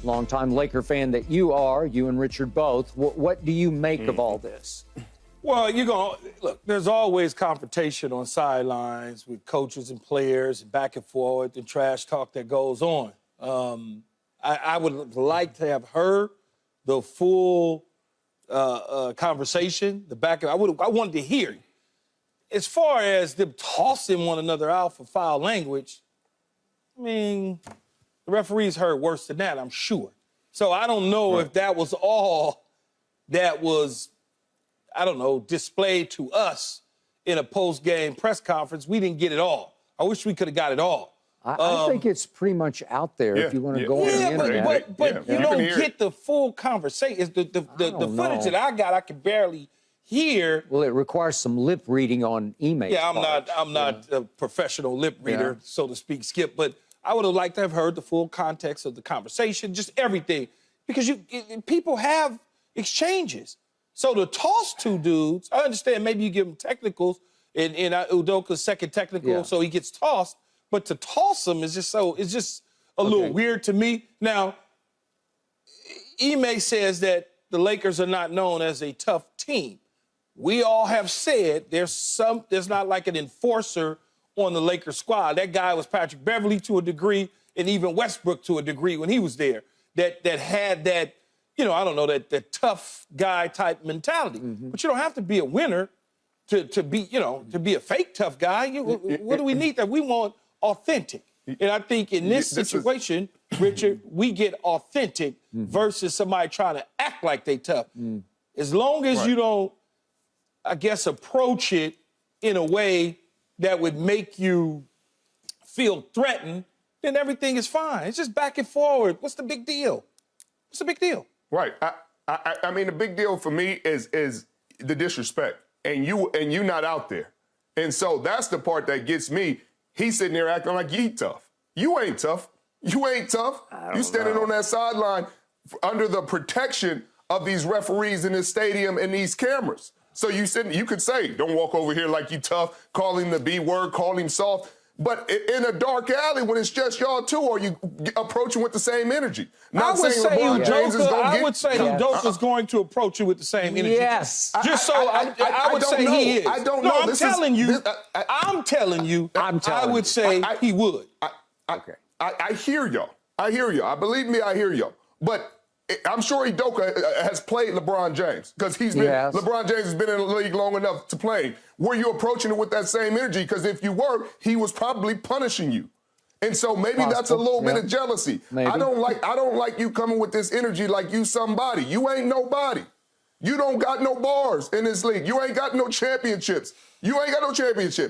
longtime Laker fan that you are, you and Richard both. What do you make of all this? Well, look, there's always confrontation on sidelines with coaches and players, and back and forth, and trash talk that goes on. I would like to have heard the full conversation, I wanted to hear. As far as them tossing one another out for foul language, I mean, the referees heard worse than that, I'm sure. So I don't know if that was all that was, I don't know, displayed to us in a post-game press conference. We didn't get it all. I wish we could have got it all. I think it's pretty much out there if you want to go on the internet. But you don't get the full conversation. The footage that I got, I can barely hear. Well, it requires some lip reading on email. Yeah, I'm not a professional lip reader, so to speak, Skip. But I would have liked to have heard the full context of the conversation, just everything, because people have exchanges. So to toss two dudes, I understand maybe you give them technicals, and Udoka's second technical, so he gets tossed. But to toss him is just a little weird to me. Now, Ime says that the Lakers are not known as a tough team. We all have said there's not like an enforcer on the Lakers squad. That guy was Patrick Beverley to a degree, and even Westbrook to a degree when he was there. That had that, I don't know, that tough guy type mentality. But you don't have to be a winner to be a fake tough guy. What do we need? That we want authentic. And I think in this situation, Richard, we get authentic versus somebody trying to act like they tough. As long as you don't, I guess, approach it in a way that would make you feel threatened, then everything is fine. It's just back and forward. What's the big deal? What's the big deal? Right. I mean, the big deal for me is the disrespect, and you not out there. And so that's the part that gets me. He's sitting there acting like he tough. You ain't tough. You ain't tough. You standing on that sideline under the protection of these referees in this stadium and these cameras. So you could say, don't walk over here like you tough, call him the B word, call him soft. But in a dark alley, when it's just y'all two, are you approaching with the same energy? I would say Udoka's going to approach you with the same energy. Yes. I would say he is. I don't know. I'm telling you. I would say he would. I hear y'all. I hear y'all. But I'm sure Udoka has played LeBron James because LeBron James has been in the league long enough to play. Were you approaching it with that same energy? Because if you were, he was probably punishing you. And so maybe that's a little bit of jealousy. Maybe. I don't like you coming with this energy like you somebody. You ain't nobody. You don't got no bars in this league. You ain't got no championships.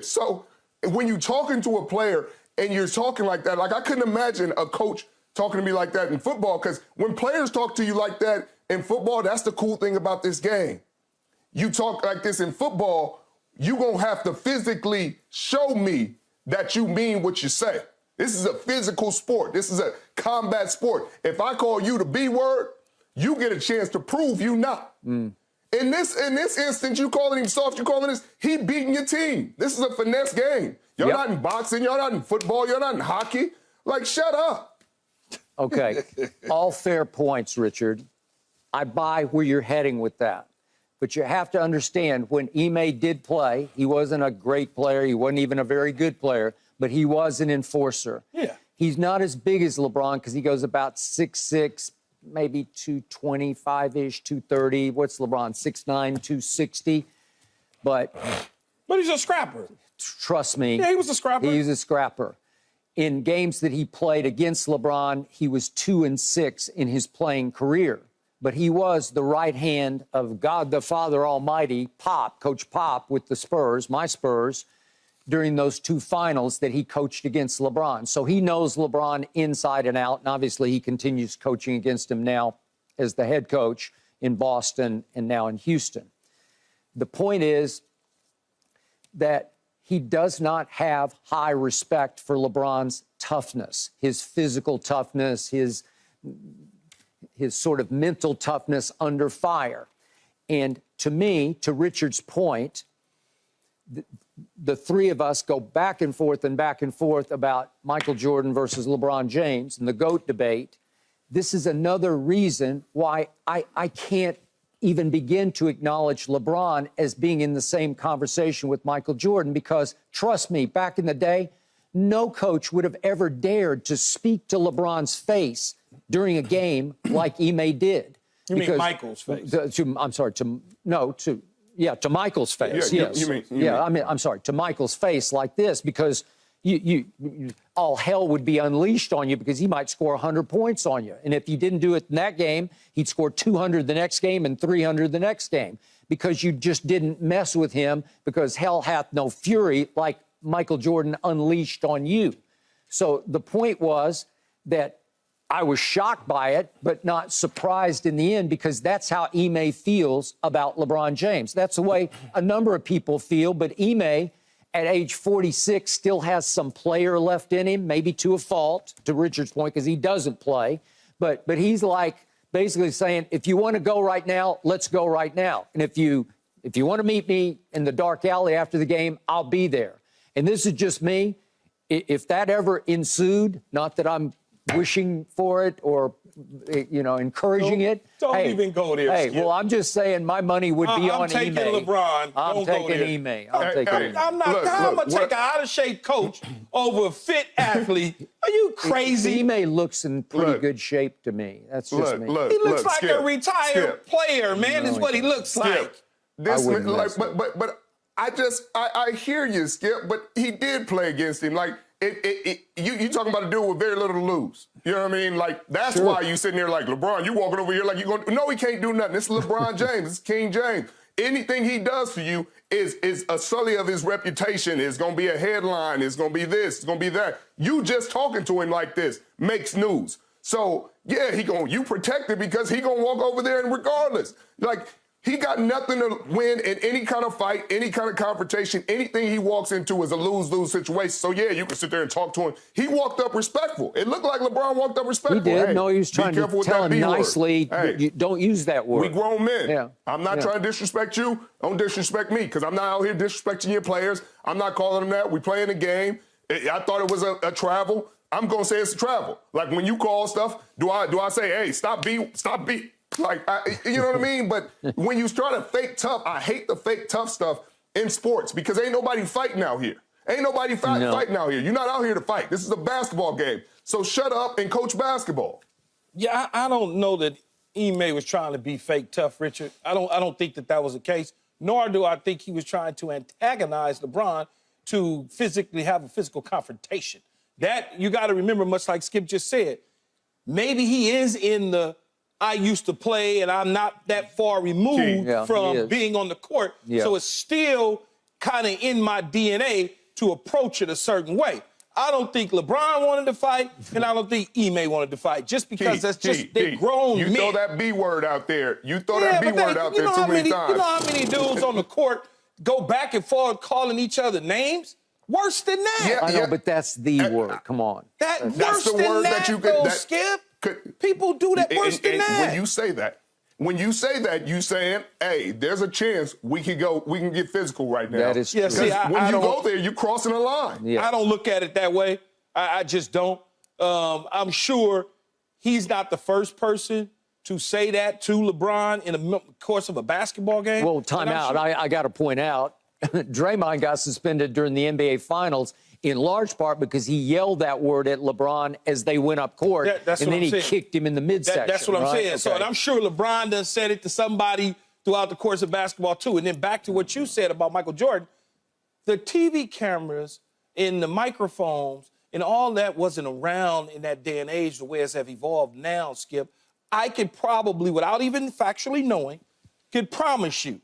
So when you talking to a player and you're talking like that, like I couldn't imagine a coach talking to me like that in football, because when players talk to you like that in football, that's the cool thing about this game. You talk like this in football, you're going to have to physically show me that you mean what you say. This is a physical sport. This is a combat sport. If I call you the B word, you get a chance to prove you not. In this instance, you calling him soft, you calling this, he beating your team. This is a finesse game. You're not in boxing, you're not in football, you're not in hockey. Like, shut up. Okay, all fair points, Richard. I buy where you're heading with that. But you have to understand, when Ime did play, he wasn't a great player. He wasn't even a very good player, but he was an enforcer. Yeah. He's not as big as LeBron because he goes about 6'6", maybe 225-ish, 230. What's LeBron, 6'9", 260? But he's a scrapper. Trust me. Yeah, he was a scrapper. He's a scrapper. In games that he played against LeBron, he was 2-6 in his playing career. But he was the right hand of God the Father Almighty, Coach Pop with the Spurs, my Spurs, during those two finals that he coached against LeBron. So he knows LeBron inside and out, and obviously he continues coaching against him now as the head coach in Boston and now in Houston. The point is that he does not have high respect for LeBron's toughness, his physical toughness, his sort of mental toughness under fire. And to me, to Richard's point, the three of us go back and forth about Michael Jordan versus LeBron James and the GOAT debate. this is another reason why I can't even begin to acknowledge LeBron as being in the same conversation with Michael Jordan, because trust me, back in the day, no coach would have ever dared to speak to LeBron's face during a game like Ime did. You mean Michael's face? To Michael's face. Yeah, yes. you mean. I'm sorry, to Michael's face like this, because you all hell would be unleashed on you, because he might score 100 points on you. And if you didn't do it in that game, he'd score 200 the next game and 300 the next game, because you just didn't mess with him, because hell hath no fury like Michael Jordan unleashed on you. So the point was that I was shocked by it, but not surprised in the end, because that's how Ime feels about LeBron James. That's the way a number of people feel, but Ime, at age 46, still has some player left in him, maybe to a fault, to Richard's point, because he doesn't play. But he's like basically saying, if you want to go right now, let's go right now. And if you want to meet me in the dark alley after the game, I'll be there. And this is just me. If that ever ensued, not that I'm wishing for it or, encouraging it. Don't even go there. Hey, Skip. well, I'm just saying my money would be on Ime. I'm taking LeBron. I'm taking Ime. I'm not. I'm gonna take an out of shape coach over a fit athlete. Are you crazy? Ime looks in pretty good shape to me. That's just me. He looks like a retired player, man. Is what he looks like. This man, but I hear you, Skip. But he did play against him. Like you talking about a dude with very little to lose. You know what I mean? Like, that's why you sitting there like, LeBron, you walking over here like you going, no, he can't do nothing. This is LeBron James. It's King James. Anything he does for you is a sully of his reputation. It's going to be a headline. It's going to be this. It's going to be that. You just talking to him like this makes news. So, yeah, you protect it, because he going to walk over there and regardless. Like, he got nothing to win in any kind of fight, any kind of confrontation. Anything he walks into is a lose-lose situation. So, yeah, you can sit there and talk to him. He walked up respectful. It looked like LeBron walked up respectful. He did. Hey, no, he was trying to tell him nicely, hey, don't use that word. We grown men. Yeah. I'm not trying to disrespect you. Don't disrespect me, because I'm not out here disrespecting your players. I'm not calling them that. We playing a game. I thought it was a travel. I'm going to say it's a travel. Like, when you call stuff, do I say, hey, stop beat? Like, you know what I mean? But when you try to fake tough, I hate the fake tough stuff in sports, because ain't nobody fighting out here. Ain't nobody fighting out here. You're not out here to fight. This is a basketball game. So shut up and coach basketball. Yeah, I don't know that Ime was trying to be fake tough, Richard. I don't think that was the case, nor do I think he was trying to antagonize LeBron to physically have a physical confrontation. That, you got to remember, much like Skip just said, maybe he is in the I used to play and I'm not that far removed from being on the court. Yeah. So it's still kind of in my DNA to approach it a certain way. I don't think LeBron wanted to fight, and I don't think Ime wanted to fight, just because they're grown men. You throw that B word out there. You throw that B word out there too many times. You know how many dudes on the court go back and forth calling each other names? Worse than that. Yeah, I know, but that's the word. Come on. That's worse the word that you could, Skip. People do that worse than that. When you say that, you saying, hey, there's a chance we can get physical right now. That is true. When you go there, you're crossing a line. Yeah. I don't look at it that way. I just don't. I'm sure he's not the first person to say that to LeBron in the course of a basketball game. Well, time out. Sure. I got to point out, Draymond got suspended during the NBA Finals in large part because he yelled that word at LeBron as they went up court, and then he kicked him in the midsection. That's what I'm saying. Okay. So, and I'm sure LeBron done said it to somebody throughout the course of basketball, too. And then back to what you said about Michael Jordan, the TV cameras and the microphones and all that wasn't around in that day and age the way it's have evolved now, Skip. I could probably, without even factually knowing, could promise you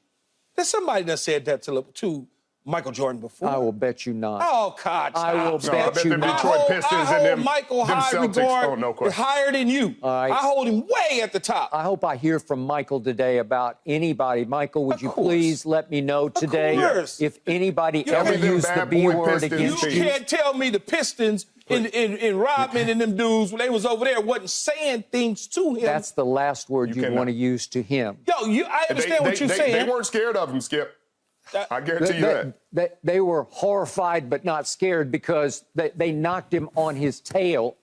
that somebody done said that to Michael Jordan before. I will bet you not. Oh, God. I will bet you not. Detroit Pistons and them Michael high Celtics. regard, no question. higher than you. Right. I hold him way at the top. I hope I hear from Michael today about anybody. Michael, would you please let me know today if anybody ever used the B word against you? You can't tell me the Pistons in Rodman and them dudes, when they was over there, wasn't saying things to him. That's the last word you want to use to him. Yo, I understand what you're saying. They weren't scared of him, Skip. I guarantee you that. They were horrified but not scared because they knocked him on his tail.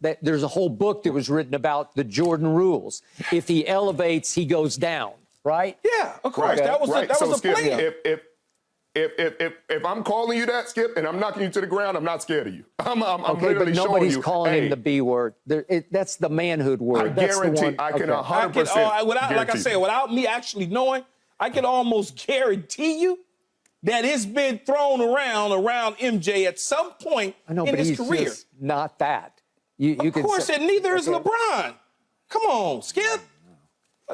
that there's a whole book that was written about the Jordan rules. If he elevates, he goes down, right? Yeah, of course. Right. That was Right. that was a Skip, plan. if I'm calling you that, Skip, and I'm knocking you to the ground, I'm not scared of you. I'm Okay, literally but showing nobody's you, calling hey, him the B word. That's the manhood word. I That's the guarantee, one. I can Okay. 100% Without, like I guarantee. said, without me actually knowing, I can almost guarantee you that it's been thrown around MJ at some point I know, in but his he's career. just not that. You Of can course, say, and neither is Okay. LeBron. Come on, Skip.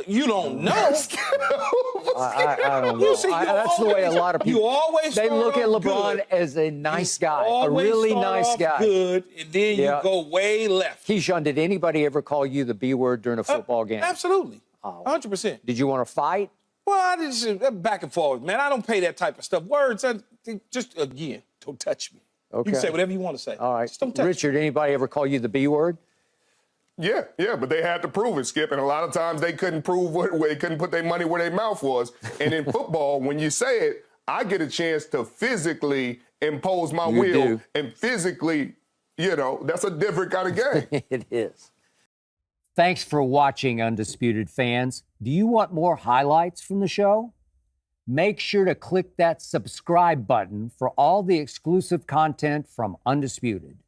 You don't know. I don't know. You see, That's the way a lot of people. You always they look at start off LeBron good. as a nice guy, a Always really start nice off guy. Good, and then Yeah. you go way left. Keyshawn, did anybody ever call you the B word during a football game? Absolutely, Oh. 100%. Did you want to fight? Well, I just back and forth, man. I don't pay that type of stuff. Words, just again, don't touch me. Okay. You can say whatever you want to say. All right. Just don't touch me. Richard, anybody ever call you the B word? Yeah, but they had to prove it, Skip. And a lot of times they couldn't prove they couldn't put their money where their mouth was. And in football, when you say it, I get a chance to physically impose my You will do. and physically, that's a different kind of game. It is. Thanks for watching, Undisputed fans. Do you want more highlights from the show? Make sure to click that subscribe button for all the exclusive content from Undisputed.